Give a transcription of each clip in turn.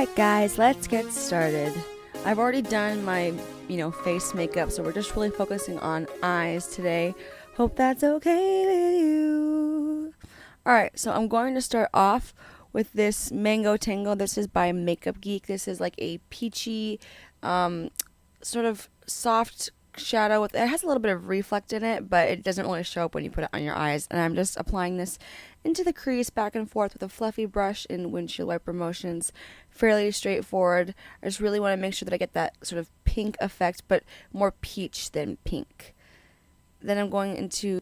Alright guys, let's get started. I've already done my, face makeup, so we're just really focusing on eyes today. Hope that's okay with you. Alright, so I'm going to start off with this Mango Tango. This is by Makeup Geek. This is like a peachy, sort of soft shadow. It has a little bit of reflect in it, but it doesn't really show up when you put it on your eyes. And I'm just applying this into the crease back and forth with a fluffy brush in windshield wiper motions. Fairly straightforward. I just really want to make sure that I get that sort of pink effect, but more peach than pink. Then I'm going into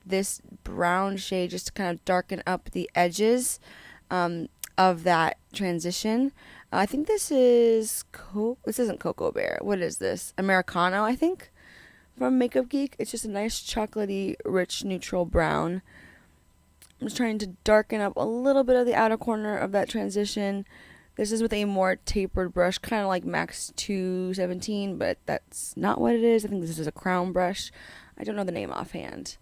this brown shade just to kind of darken up the edges of that transition. I think this is this isn't Cocoa Bear. What is this? Americano, I think, from Makeup Geek. It's just a nice chocolatey, rich, neutral brown. I'm just trying to darken up a little bit of the outer corner of that transition. This is with a more tapered brush, kind of like Max 217, but that's not what it is. I think this is a crown brush. I don't know the name offhand.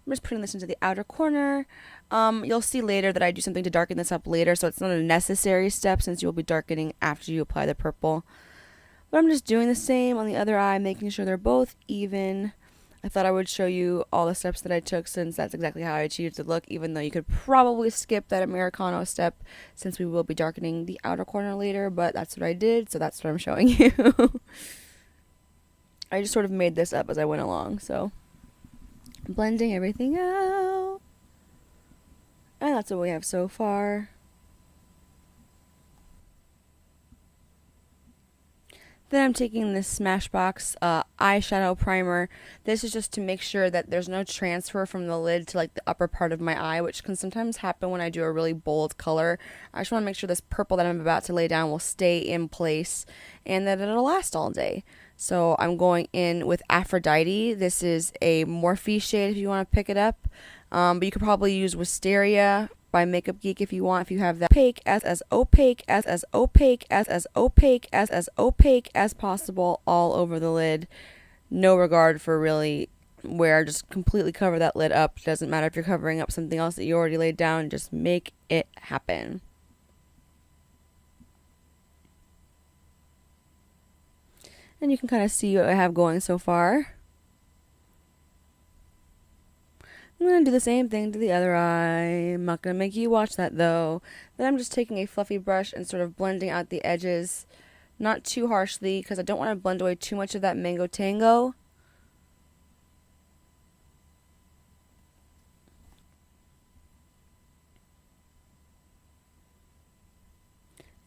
I'm just putting this into the outer corner. You'll see later that I do something to darken this up later, so it's not a necessary step since you'll be darkening after you apply the purple. But I'm just doing the same on the other eye, making sure they're both even. I thought I would show you all the steps that I took since that's exactly how I achieved the look, even though you could probably skip that Americano step since we will be darkening the outer corner later, but that's what I did, so that's what I'm showing you. I just sort of made this up as I went along, so blending everything out. And that's what we have so far. Then I'm taking this Smashbox eyeshadow primer. This is just to make sure that there's no transfer from the lid to like the upper part of my eye, which can sometimes happen when I do a really bold color. I just want to make sure this purple that I'm about to lay down will stay in place and that it'll last all day. So I'm going in with Aphrodite. This is a Morphe shade if you want to pick it up. But you could probably use Wisteria by Makeup Geek if you want. If you have that opaque as opaque as possible all over the lid. No regard for really where. Just completely cover that lid up. Doesn't matter if you're covering up something else that you already laid down. Just make it happen. And you can kind of see what I have going so far. I'm going to do the same thing to the other eye. I'm not going to make you watch that though. Then I'm just taking a fluffy brush and sort of blending out the edges. Not too harshly because I don't want to blend away too much of that Mango Tango.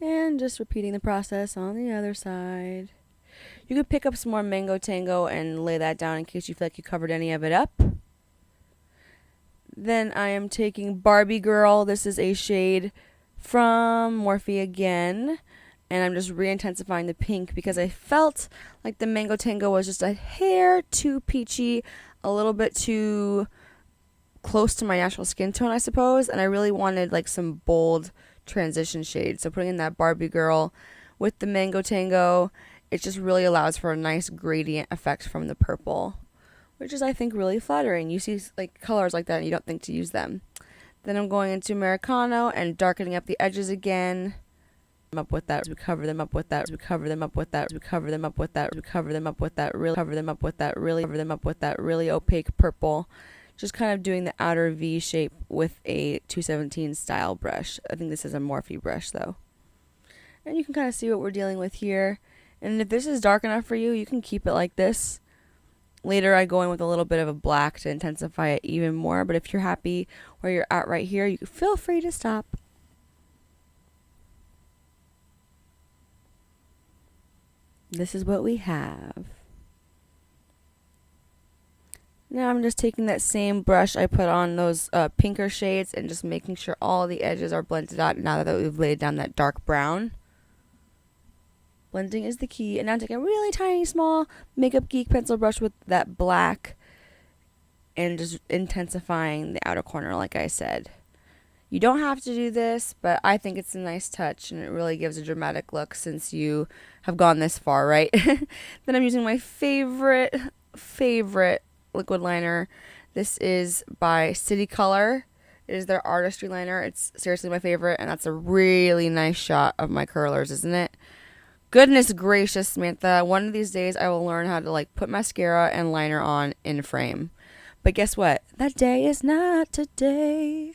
And just repeating the process on the other side. You could pick up some more Mango Tango and lay that down in case you feel like you covered any of it up. Then I am taking Barbie Girl. This is a shade from Morphe again. And I'm just re-intensifying the pink because I felt like the Mango Tango was just a hair too peachy, a little bit too close to my natural skin tone, I suppose. And I really wanted like some bold transition shades. So putting in that Barbie Girl with the Mango Tango, it just really allows for a nice gradient effect from the purple, which is, I think, really flattering. You see like colors like that and you don't think to use them. Then I'm going into Americano and darkening up the edges again. Up with that, we cover them up with that, we cover them up with that, we cover them up with that, we cover them up with that, really cover them up with that, really cover them up with that really opaque purple. Just kind of doing the outer V shape with a 217 style brush. I think this is a Morphe brush though. And you can kind of see what we're dealing with here. And if this is dark enough for you, you can keep it like this. Later I go in with a little bit of a black to intensify it even more, but if you're happy where you're at right here, you can feel free to stop. This is what we have. Now I'm just taking that same brush I put on those pinker shades and just making sure all the edges are blended out now that we've laid down that dark brown. Blending is the key. And now I'm taking a really tiny, small Makeup Geek pencil brush with that black and just intensifying the outer corner, like I said. You don't have to do this, but I think it's a nice touch and it really gives a dramatic look since you have gone this far, right? Then I'm using my favorite liquid liner. This is by City Color. It is their artistry liner. It's seriously my favorite, and that's a really nice shot of my curlers, isn't it? Goodness gracious, Samantha. One of these days I will learn how to like put mascara and liner on in frame. But guess what? That day is not today.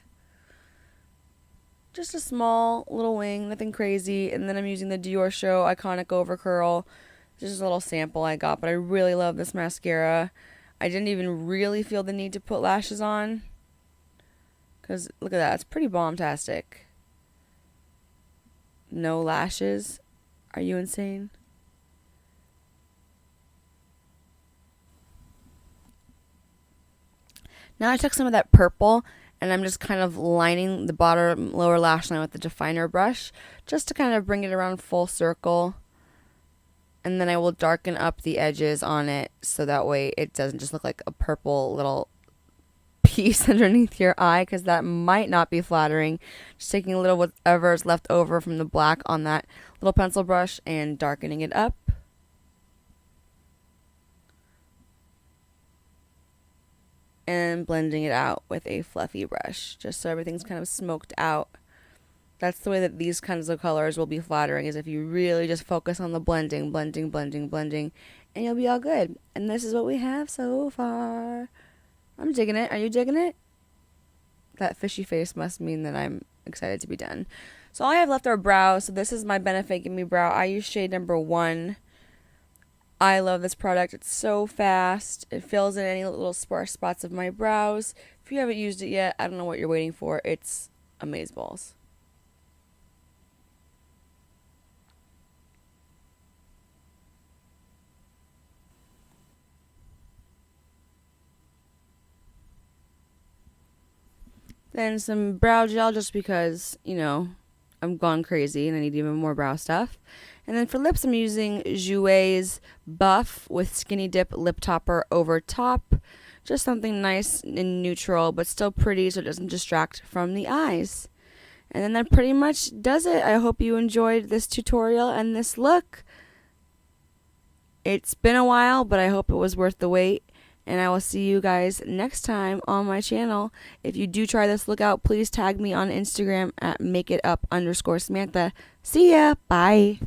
Just a small little wing, nothing crazy. And then I'm using the Dior Show Iconic Over Curl. Just a little sample I got, but I really love this mascara. I didn't even really feel the need to put lashes on. Because look at that, it's pretty bomb-tastic. No lashes. Are you insane? Now I took some of that purple and I'm just kind of lining the bottom lower lash line with the definer brush just to kind of bring it around full circle. And then I will darken up the edges on it so that way it doesn't just look like a purple little piece underneath your eye, because that might not be flattering. Just taking a little whatever is left over from the black on that little pencil brush and darkening it up. And blending it out with a fluffy brush just so everything's kind of smoked out. That's the way that these kinds of colors will be flattering, is if you really just focus on the blending, and you'll be all good. And this is what we have so far. I'm digging it. Are you digging it? That fishy face must mean that I'm excited to be done. So all I have left are brows. So this is my Benefit Gimme Brow. I use shade number 1. I love this product. It's so fast. It fills in any little sparse spots of my brows. If you haven't used it yet, I don't know what you're waiting for. It's amazeballs. Then some brow gel just because, you know, I'm gone crazy and I need even more brow stuff. And then for lips, I'm using Jouer's Buff with Skinny Dip Lip Topper over top. Just something nice and neutral, but still pretty so it doesn't distract from the eyes. And then that pretty much does it. I hope you enjoyed this tutorial and this look. It's been a while, but I hope it was worth the wait. And I will see you guys next time on my channel. If you do try this look out, please tag me on Instagram at makeitup_Samantha. See ya. Bye.